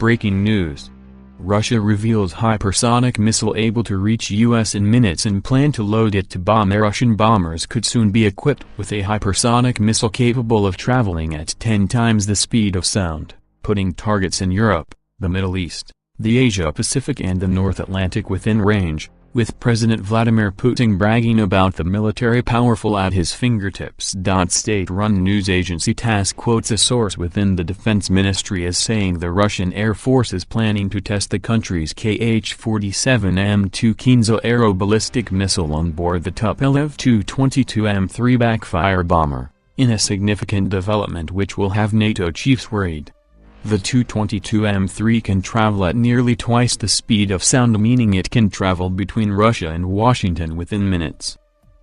Breaking news. Russia reveals hypersonic missile able to reach U.S. in minutes and plan to load it to bomb. Russian bombers could soon be equipped with a hypersonic missile capable of traveling at 10 times the speed of sound, putting targets in Europe, the Middle East, the Asia-Pacific and the North Atlantic within range, with President Vladimir Putin bragging about the military powerful at his fingertips. State-run news agency TASS quotes a source within the Defense Ministry as saying the Russian Air Force is planning to test the country's Kh-47M2 Kinzhal aeroballistic missile on board the Tupolev Tu-22M3 backfire bomber, in a significant development which will have NATO chiefs worried. The Tu-22M3 can travel at nearly twice the speed of sound, meaning it can travel between Russia and Washington within minutes.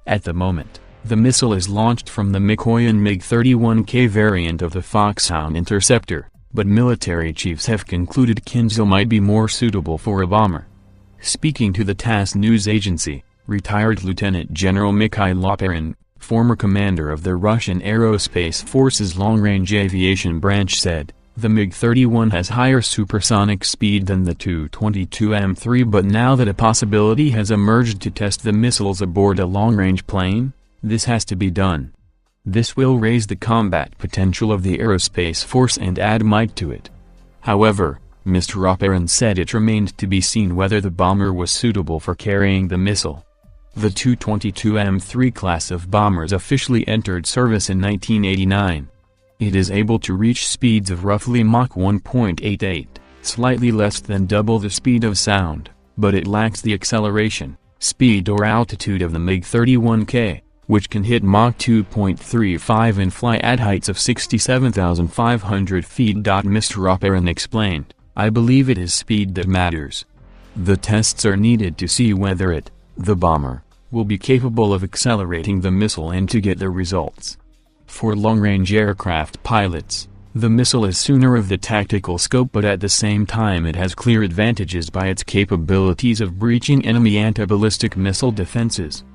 At the moment, the missile is launched from the Mikoyan MiG-31K variant of the Foxhound interceptor, but military chiefs have concluded Kinzhal might be more suitable for a bomber. Speaking to the TASS news agency, retired Lieutenant General Mikhail Loparin, former commander of the Russian Aerospace Forces Long-Range Aviation Branch, said, "The MiG-31 has higher supersonic speed than the Tu-22M3, but now that a possibility has emerged to test the missiles aboard a long-range plane, this has to be done. This will raise the combat potential of the aerospace force and add might to it." However, Mr. Oparin said it remained to be seen whether the bomber was suitable for carrying the missile. The Tu-22M3 class of bombers officially entered service in 1989. It is able to reach speeds of roughly Mach 1.88, slightly less than double the speed of sound, but it lacks the acceleration, speed or altitude of the MiG-31K, which can hit Mach 2.35 and fly at heights of 67,500 feet. Mr. Oparin explained, "I believe it is speed that matters. The tests are needed to see whether it, the bomber, will be capable of accelerating the missile and to get the results. For long-range aircraft pilots, the missile is sooner of the tactical scope, but at the same time it has clear advantages by its capabilities of breaching enemy anti-ballistic missile defenses."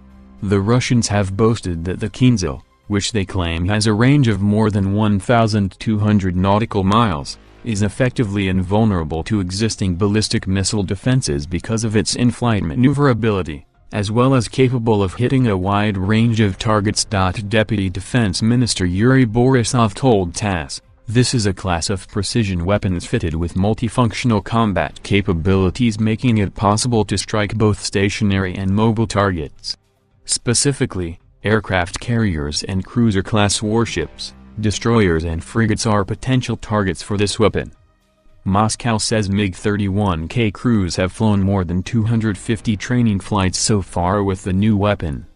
The Russians have boasted that the Kinzhal, which they claim has a range of more than 1,200 nautical miles, is effectively invulnerable to existing ballistic missile defenses because of its in-flight maneuverability, as well as capable of hitting a wide range of targets. Deputy Defense Minister Yuri Borisov told TASS, "This is a class of precision weapons fitted with multifunctional combat capabilities, making it possible to strike both stationary and mobile targets. Specifically, aircraft carriers and cruiser-class warships, destroyers and frigates are potential targets for this weapon." Moscow says MiG-31K crews have flown more than 250 training flights so far with the new weapon.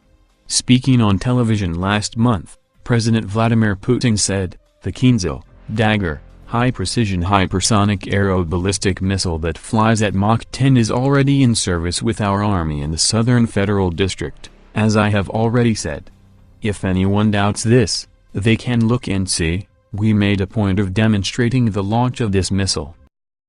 Speaking on television last month, President Vladimir Putin said, "The Kinzhal, Dagger, high-precision hypersonic aeroballistic missile that flies at Mach 10 is already in service with our army in the Southern Federal District, as I have already said. If anyone doubts this, they can look and see. We made a point of demonstrating the launch of this missile.